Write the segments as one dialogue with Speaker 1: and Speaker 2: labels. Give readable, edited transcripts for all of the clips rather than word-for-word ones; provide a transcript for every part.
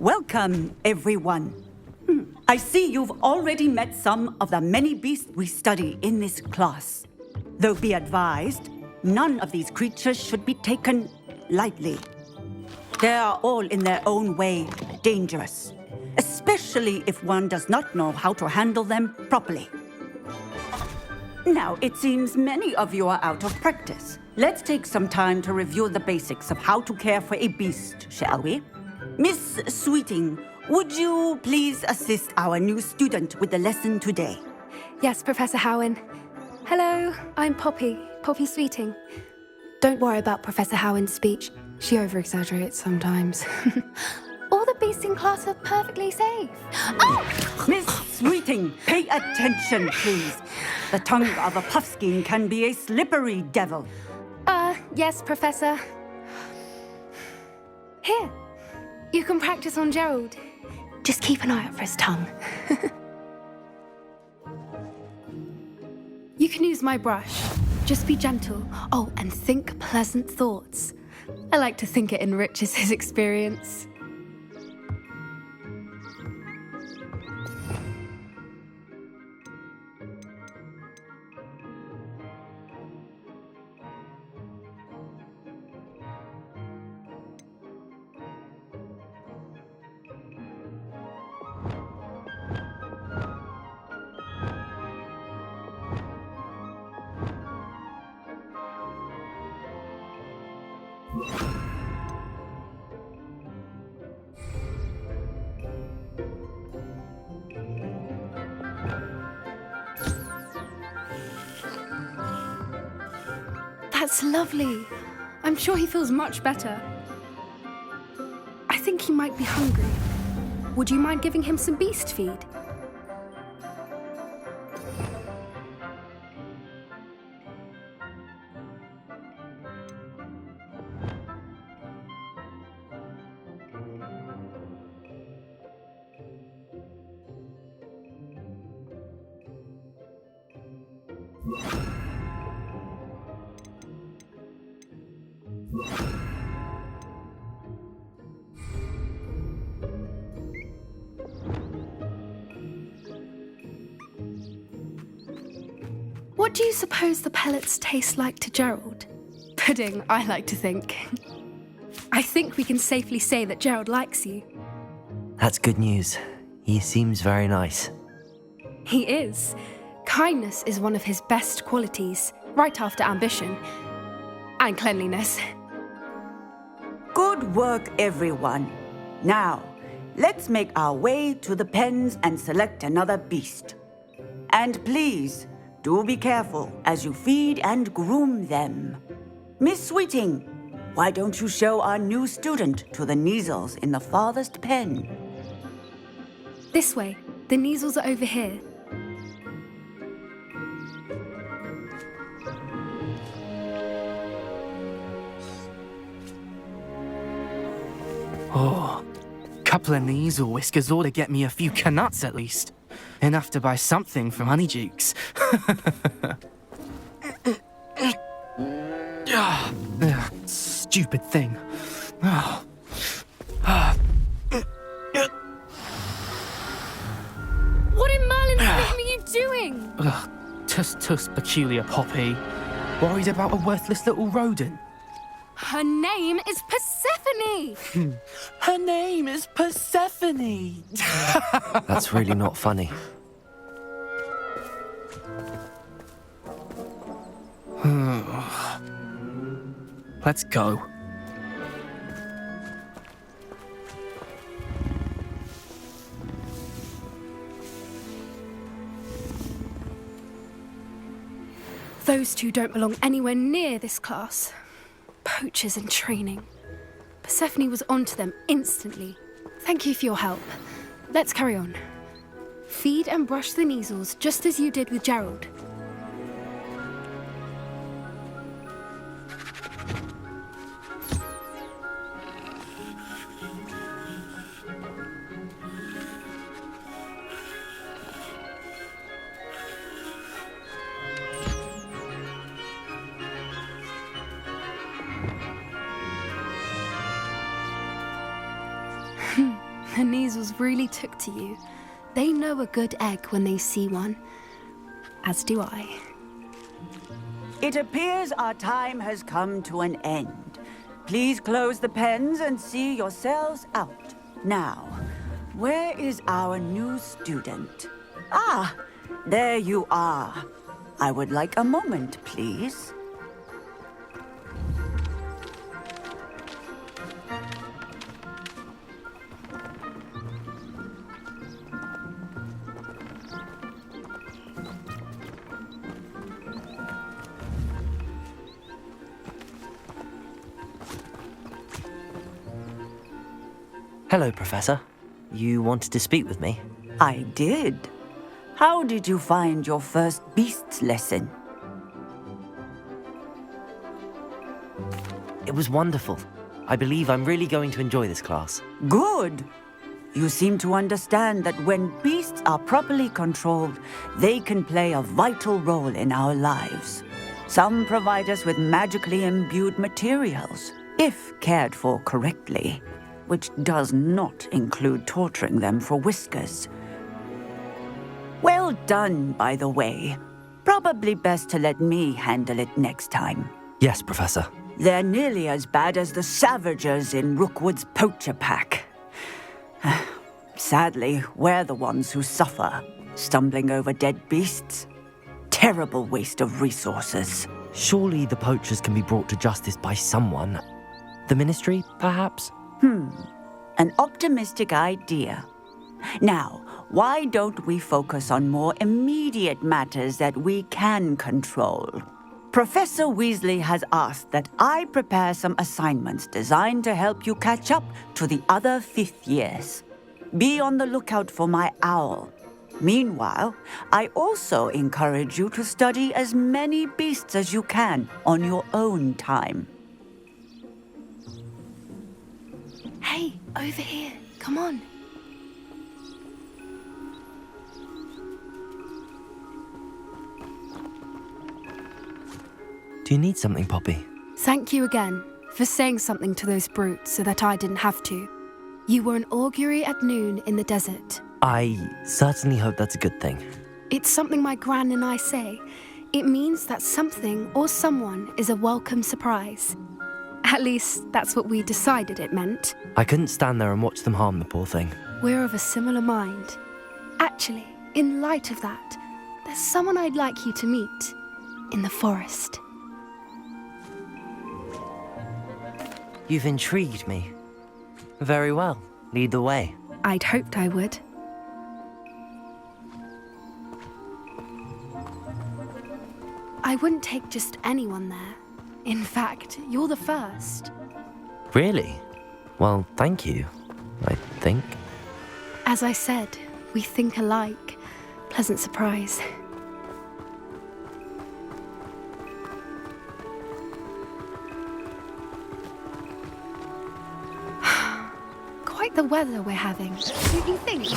Speaker 1: Welcome, everyone. I see you've already met some of the many beasts we study in this class. Though be advised, none of these creatures should be taken lightly. They are all in their own way dangerous, especially if one does not know how to handle them properly. Now, it seems many of you are out of practice. Let's take some time to review the basics of how to care for a beast, shall we? Miss Sweeting, would you please assist our new student with the lesson today?
Speaker 2: Yes, Professor Howen. Hello, I'm Poppy Sweeting. Don't worry about Professor Howen's speech. She over-exaggerates sometimes. All the beasts in class are perfectly safe. Oh!
Speaker 1: Miss Sweeting, pay attention, please. The tongue of a puffskein can be a slippery devil.
Speaker 2: Yes, Professor. Here, you can practice on Gerald. Just keep an eye out for his tongue. You can use my brush. Just be gentle. Oh, and think pleasant thoughts. I like to think it enriches his experience. That's lovely. I'm sure he feels much better. I think he might be hungry. Would you mind giving him some beast feed? What do you suppose the pellets taste like to Gerald? Pudding, I like to think. I think we can safely say that Gerald likes you.
Speaker 3: That's good news. He seems very nice.
Speaker 2: He is. Kindness is one of his best qualities, right after ambition. And cleanliness.
Speaker 1: Good work, everyone. Now, let's make our way to the pens and select another beast. And please, do be careful as you feed and groom them. Miss Sweeting, why don't you show our new student to the Neasels in the farthest pen?
Speaker 2: This way. The Neasels are over here.
Speaker 4: Oh, couple of Neasel whiskers ought to get me a few canuts at least. Enough to buy something from Honeydukes. Stupid thing.
Speaker 2: What in Merlin's name are you doing?
Speaker 4: Tuss, peculiar Poppy. Worried about a worthless little rodent.
Speaker 2: Her name is Persephone!
Speaker 4: Her name is Persephone!
Speaker 3: That's really not funny.
Speaker 4: Let's go.
Speaker 2: Those two don't belong anywhere near this class. Poachers in training. Persephone was onto them instantly. Thank you for your help. Let's carry on. Feed and brush the Neasels just as you did with Gerald. The Neasels really took to you. They know a good egg when they see one. As do I.
Speaker 1: It appears our time has come to an end. Please close the pens and see yourselves out. Now, where is our new student? Ah, there you are. I would like a moment, please.
Speaker 3: Hello, Professor. You wanted to speak with me?
Speaker 1: I did. How did you find your first beasts lesson?
Speaker 3: It was wonderful. I believe I'm really going to enjoy this class.
Speaker 1: Good. You seem to understand that when beasts are properly controlled, they can play a vital role in our lives. Some provide us with magically imbued materials, if cared for correctly, which does not include torturing them for whiskers. Well done, by the way. Probably best to let me handle it next time.
Speaker 3: Yes, Professor.
Speaker 1: They're nearly as bad as the Savagers in Rookwood's poacher pack. Sadly, we're the ones who suffer, stumbling over dead beasts. Terrible waste of resources.
Speaker 3: Surely the poachers can be brought to justice by someone. The Ministry, perhaps?
Speaker 1: An optimistic idea. Now, why don't we focus on more immediate matters that we can control? Professor Weasley has asked that I prepare some assignments designed to help you catch up to the other fifth years. Be on the lookout for my owl. Meanwhile, I also encourage you to study as many beasts as you can on your own time.
Speaker 2: Hey, over here. Come on.
Speaker 3: Do you need something, Poppy?
Speaker 2: Thank you again for saying something to those brutes so that I didn't have to. You were an augury at noon in the desert.
Speaker 3: I certainly hope that's a good thing.
Speaker 2: It's something my gran and I say. It means that something or someone is a welcome surprise. At least, that's what we decided it meant.
Speaker 3: I couldn't stand there and watch them harm the poor thing.
Speaker 2: We're of a similar mind. Actually, in light of that, there's someone I'd like you to meet. In the forest.
Speaker 3: You've intrigued me. Very well. Lead the way.
Speaker 2: I'd hoped I would. I wouldn't take just anyone there. In fact, you're the first.
Speaker 3: Really? Well, thank you, I think.
Speaker 2: As I said, we think alike. Pleasant surprise. Quite the weather we're having, don't you think?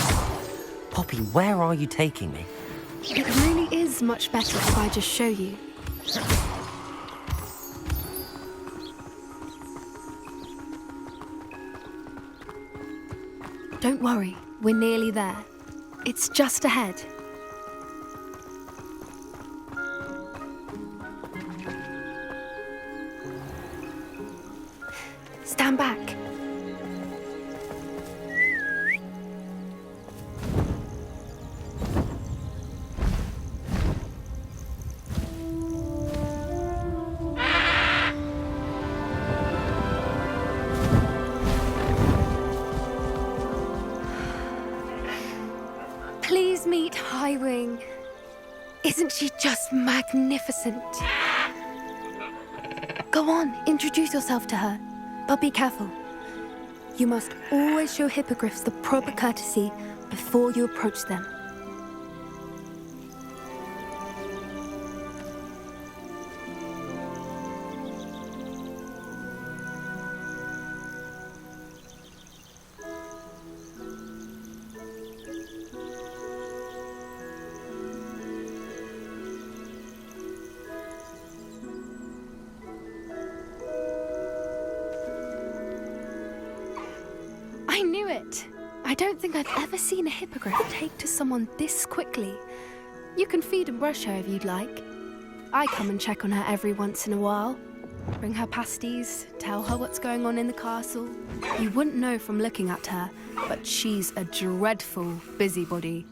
Speaker 3: Poppy, where are you taking me?
Speaker 2: It really is much better if I just show you. Don't worry, we're nearly there. It's just ahead. Stand back. Please meet Highwing. Isn't she just magnificent? Go on, introduce yourself to her. But be careful. You must always show hippogriffs the proper courtesy before you approach them. I knew it. I don't think I've ever seen a hippogriff take to someone this quickly. You can feed and brush her if you'd like. I come and check on her every once in a while. Bring her pasties, tell her what's going on in the castle. You wouldn't know from looking at her, but she's a dreadful busybody.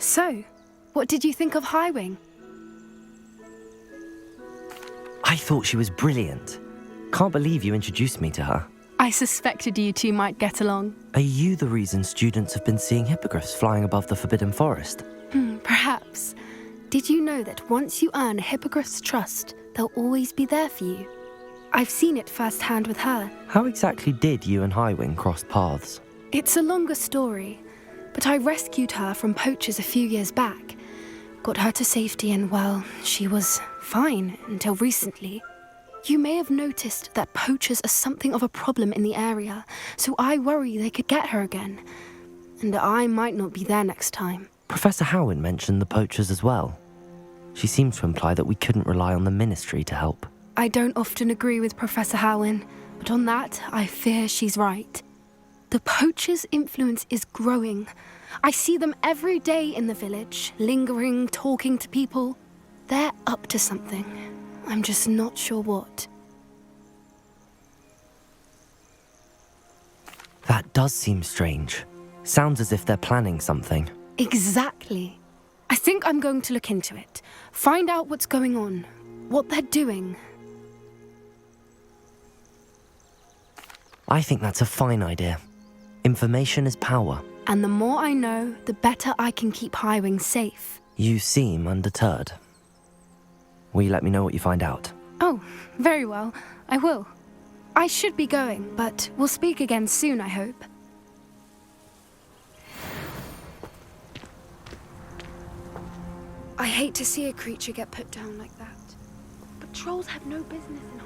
Speaker 2: So, what did you think of Highwing?
Speaker 3: I thought she was brilliant. Can't believe you introduced me to her.
Speaker 2: I suspected you two might get along.
Speaker 3: Are you the reason students have been seeing hippogriffs flying above the Forbidden Forest?
Speaker 2: Perhaps. Did you know that once you earn a hippogriff's trust, they'll always be there for you? I've seen it firsthand with her.
Speaker 3: How exactly did you and Highwing cross paths?
Speaker 2: It's a longer story, but I rescued her from poachers a few years back. Got her to safety and, well, she was fine until recently. You may have noticed that poachers are something of a problem in the area, so I worry they could get her again. And I might not be there next time.
Speaker 3: Professor Howin mentioned the poachers as well. She seemed to imply that we couldn't rely on the ministry to help.
Speaker 2: I don't often agree with Professor Howin, but on that, I fear she's right. The poachers' influence is growing. I see them every day in the village, lingering, talking to people. They're up to something. I'm just not sure what.
Speaker 3: That does seem strange. Sounds as if they're planning something.
Speaker 2: Exactly. I think I'm going to look into it. Find out what's going on, what they're doing.
Speaker 3: I think that's a fine idea. Information is power.
Speaker 2: And the more I know, the better I can keep Highwing safe.
Speaker 3: You seem undeterred. Will you let me know what you find out?
Speaker 2: Oh, very well. I will. I should be going, but we'll speak again soon, I hope. I hate to see a creature get put down like that. But trolls have no business in